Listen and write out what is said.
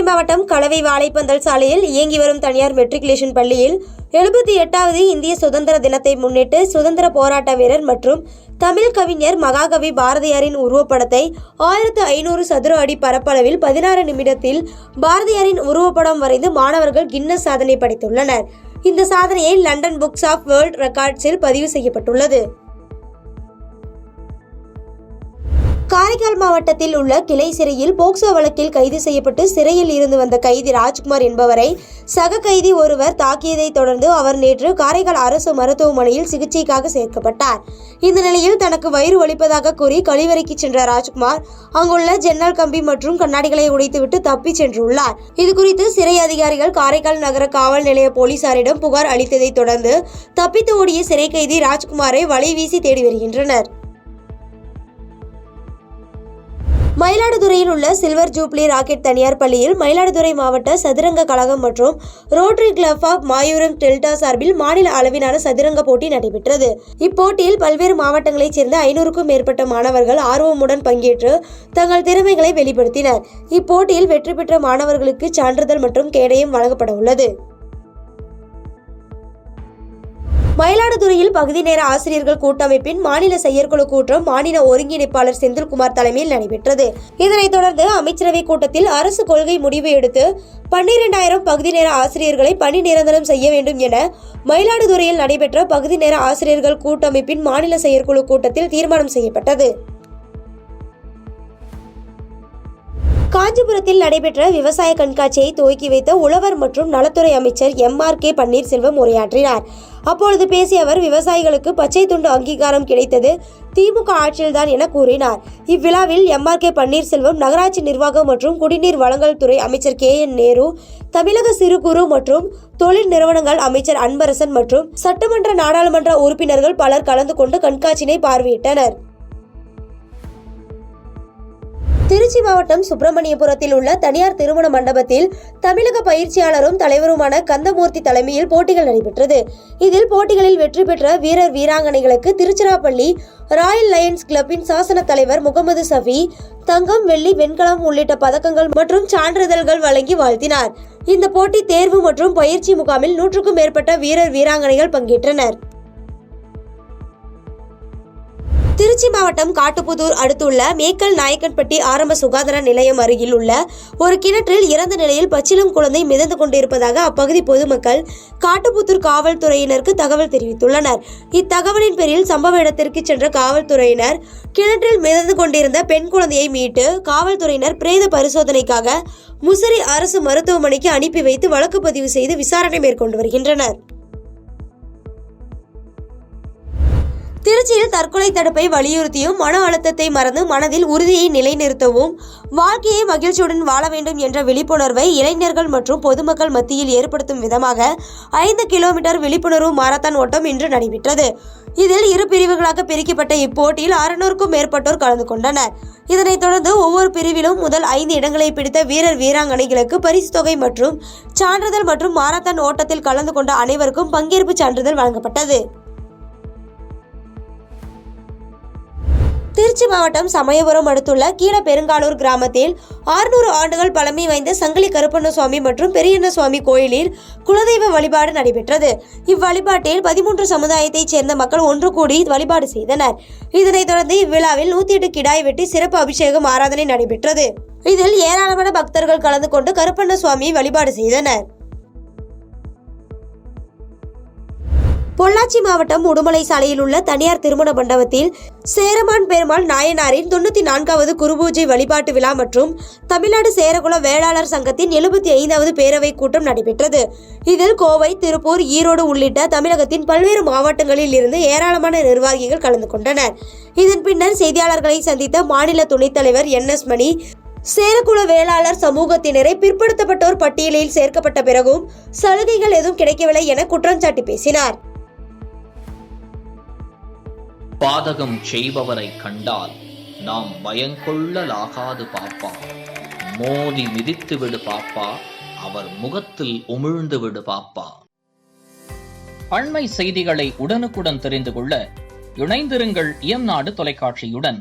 மாவட்டம் கலவை வாழைப்பந்தல் சாலையில் இயங்கி வரும் தனியார் மெட்ரிகுலேஷன் பள்ளியில் 78வது இந்திய சுதந்திர தினத்தை முன்னிட்டு சுதந்திர போராட்ட வீரர் மற்றும் தமிழ் கவிஞர் மகாகவி பாரதியாரின் உருவப்படத்தை 1500 சதுர அடி பரப்பளவில் 16 நிமிடத்தில் பாரதியாரின் உருவப்படம் வரைந்து மாணவர்கள் கின்னஸ் சாதனை படைத்துள்ளனர். இந்த சாதனையை லண்டன் புக்ஸ் ஆஃப் வேர்ல்ட் ரெக்கார்ட்ஸில் பதிவு செய்யப்பட்டுள்ளது. காரைக்கால் மாவட்டத்தில் உள்ள கிளை சிறையில் போக்சோ வழக்கில் கைது செய்யப்பட்டு சிறையில் இருந்து வந்த கைதி ராஜ்குமார் என்பவரை சக கைதி ஒருவர் தாக்கியதை தொடர்ந்து அவர் நேற்று காரைக்கால் அரசு மருத்துவமனையில் சிகிச்சைக்காக சேர்க்கப்பட்டார். இந்த நிலையில் தனக்கு வயிறு வலிப்பதாக கூறி கழிவறைக்கு சென்ற ராஜ்குமார் அங்குள்ள ஜன்னல் கம்பி மற்றும் கண்ணாடிகளை உடைத்துவிட்டு தப்பி சென்றுள்ளார். இதுகுறித்து சிறை அதிகாரிகள் காரைக்கால் நகர காவல் நிலைய போலீசாரிடம் புகார் அளித்ததை தொடர்ந்து தப்பித்து ஓடிய சிறை கைதி ராஜ்குமாரை வலை வீசி தேடி வருகின்றனர். மயிலாடுதுறையில் உள்ள சில்வர் ஜூப்ளி ராக்கெட் தனியார் பள்ளியில் மயிலாடுதுறை மாவட்ட சதுரங்க கழகம் மற்றும் Rotary club of Mayuram delta சார்பில் மாநில அளவிலான சதுரங்க போட்டி நடைபெற்றது. இப்போட்டியில் பல்வேறு மாவட்டங்களைச் சேர்ந்த 500க்கும் மேற்பட்ட மாணவர்கள் ஆர்வமுடன் பங்கேற்று தங்கள் திறமைகளை வெளிப்படுத்தினர். இப்போட்டியில் வெற்றி பெற்ற மாணவர்களுக்கு சான்றிதழ் மற்றும் கேடயம் வழங்கப்பட உள்ளது. மயிலாடுதுறையில் பகுதி நேர ஆசிரியர்கள் கூட்டமைப்பின் மாநில செயற்குழு கூட்டம் மாநில ஒருங்கிணைப்பாளர் செந்தில்குமார் தலைமையில் நடைபெற்றது. இதனைத் தொடர்ந்து அமைச்சரவை கூட்டத்தில் அரசு கொள்கை முடிவு எடுத்து 12,000 பகுதி நேர ஆசிரியர்களை பணி நிரந்தரம் செய்ய வேண்டும் என மயிலாடுதுறையில் நடைபெற்ற பகுதி நேர ஆசிரியர்கள் கூட்டமைப்பின் மாநில செயற்குழு கூட்டத்தில் தீர்மானம் செய்யப்பட்டது. காஞ்சிபுரத்தில் நடைபெற்ற விவசாய கண்காட்சியை துவக்கி வைத்த உழவர் மற்றும் நலத்துறை அமைச்சர் MRK பன்னீர்செல்வம் உரையாற்றினார். அப்பொழுது பேசிய அவர் விவசாயிகளுக்கு பச்சை துண்டு அங்கீகாரம் கிடைத்தது திமுக ஆட்சியில்தான் என கூறினார். இவ்விழாவில் MRK பன்னீர்செல்வம், நகராட்சி நிர்வாகம் மற்றும் குடிநீர் வழங்கல் துறை அமைச்சர் KN நேரு, தமிழக சிறு குறு மற்றும் தொழில் நிறுவனங்கள் அமைச்சர் அன்பரசன் மற்றும் சட்டமன்ற நாடாளுமன்ற உறுப்பினர்கள் பலர் கலந்து கொண்டு கண்காட்சியினை பார்வையிட்டனர். திருச்சி மாவட்டம் சுப்பிரமணியபுரத்தில் உள்ள தனியார் திருமண மண்டபத்தில் தமிழக பயிற்சியாளரும் தலைவருமான கந்தமூர்த்தி தலைமையில் போட்டிகள் நடைபெற்றது. இதில் போட்டிகளில் வெற்றி பெற்ற வீரர் வீராங்கனைகளுக்கு திருச்சிராப்பள்ளி ராயல் லயன்ஸ் கிளப்பின் சாசன தலைவர் முகமது சஃபி தங்கம், வெள்ளி, வெண்கலம் உள்ளிட்ட பதக்கங்கள் மற்றும் சான்றிதழ்கள் வழங்கி வாழ்த்தினார். இந்த போட்டி தேர்வு மற்றும் பயிற்சி முகாமில் 100க்கும் மேற்பட்ட வீரர் வீராங்கனைகள் பங்கேற்றனர். திருச்சி மாவட்டம் காட்டுப்புதூர் அடுத்துள்ள மேக்கல் நாயக்கன்பட்டி ஆரம்ப சுகாதார நிலையம் அருகில் உள்ள ஒரு கிணற்றில் இறந்த நிலையில் பச்சிளம் குழந்தை மிதந்து கொண்டிருப்பதாக அப்பகுதி பொதுமக்கள் காட்டுப்புதூர் காவல்துறையினருக்கு தகவல் தெரிவித்துள்ளனர். இத்தகவலின் பேரில் சம்பவ இடத்திற்கு சென்ற காவல்துறையினர் கிணற்றில் மிதந்து கொண்டிருந்த பெண் குழந்தையை மீட்டு காவல்துறையினர் பிரேத பரிசோதனைக்காக முசிறி அரசு மருத்துவமனைக்கு அனுப்பி வைத்து வழக்கு பதிவு செய்து விசாரணை மேற்கொண்டு வருகின்றனர். திருச்சியில் தற்கொலை தடுப்பை வலியுறுத்தியும் மன அழுத்தத்தை மறந்து மனதில் உறுதியை நிலைநிறுத்தவும் வாழ்க்கையை மகிழ்ச்சியுடன் வாழ வேண்டும் என்ற விழிப்புணர்வை இளைஞர்கள் மற்றும் பொதுமக்கள் மத்தியில் ஏற்படுத்தும் விதமாக 5 கிலோமீட்டர் விழிப்புணர்வு மாரத்தான் ஓட்டம் இன்று நடைபெற்றது. இதில் 2 பிரிவுகளாக பிரிக்கப்பட்ட இப்போட்டியில் 600க்கும் மேற்பட்டோர் கலந்து கொண்டனர். இதனைத் தொடர்ந்து ஒவ்வொரு பிரிவிலும் முதல் 5 இடங்களை பிடித்த வீரர் வீராங்கனைகளுக்கு பரிசு தொகை மற்றும் சான்றிதழ் மற்றும் மாரத்தான் ஓட்டத்தில் கலந்து கொண்ட அனைவருக்கும் பங்கேற்பு சான்றிதழ் வழங்கப்பட்டது. திருச்சி மாவட்டம் சமயபுரம் அடுத்துள்ள கீழப்பெருங்காலூர் கிராமத்தில் 600 ஆண்டுகள் பழமை வாய்ந்த சங்கிலி கருப்பண்ணசுவாமி மற்றும் பெரியண்ணசுவாமி கோயிலில் குலதெய்வ வழிபாடு நடைபெற்றது. இவ்வழிபாட்டில் 13 சமுதாயத்தைச் சேர்ந்த மக்கள் ஒன்று கூடி வழிபாடு செய்தனர். இதனைத் தொடர்ந்து இவ்விழாவில் 108 கிடாய் வெட்டி சிறப்பு அபிஷேகம் ஆராதனை நடைபெற்றது. இதில் ஏராளமான பக்தர்கள் கலந்து கொண்டு கருப்பண்ணசுவாமியை வழிபாடு செய்தனர். பொள்ளாச்சி மாவட்டம் உடுமலை சாலையில் உள்ள தனியார் திருமண மண்டபத்தில் சேரமான் பெருமாள் நாயனாரின் 94வது குருபூஜை வழிபாட்டு விழா மற்றும் தமிழ்நாடு சேரகுல வேளாளர் சங்கத்தின் 75வது பேரவை கூட்டம் நடைபெற்றது. இதில் கோவை, திருப்பூர், ஈரோடு உள்ளிட்ட தமிழகத்தின் பல்வேறு மாவட்டங்களில் இருந்து ஏராளமான நிர்வாகிகள் கலந்து கொண்டனர். இதன் பின்னர் செய்தியாளர்களை சந்தித்த மாநில துணைத் தலைவர் NS மணி, சேரகுல வேளாளர் சமூகத்தினரை பிற்படுத்தப்பட்டோர் பட்டியலில் சேர்க்கப்பட்ட பிறகும் சலுகைகள் எதுவும் கிடைக்கவில்லை என குற்றம் சாட்டி பேசினார். பாதகம் செய்பவரை கண்டால் நாம் பயங்கொள்ளலாகாது பாப்பா, மோதி மிதித்து விடு பாப்பா, அவர் முகத்தில் உமிழ்ந்து விடு பாப்பா. அண்மை செய்திகளை உடனுக்குடன் தெரிந்து கொள்ள இணைந்திருங்கள் இயம்நாடு தொலைக்காட்சியுடன்.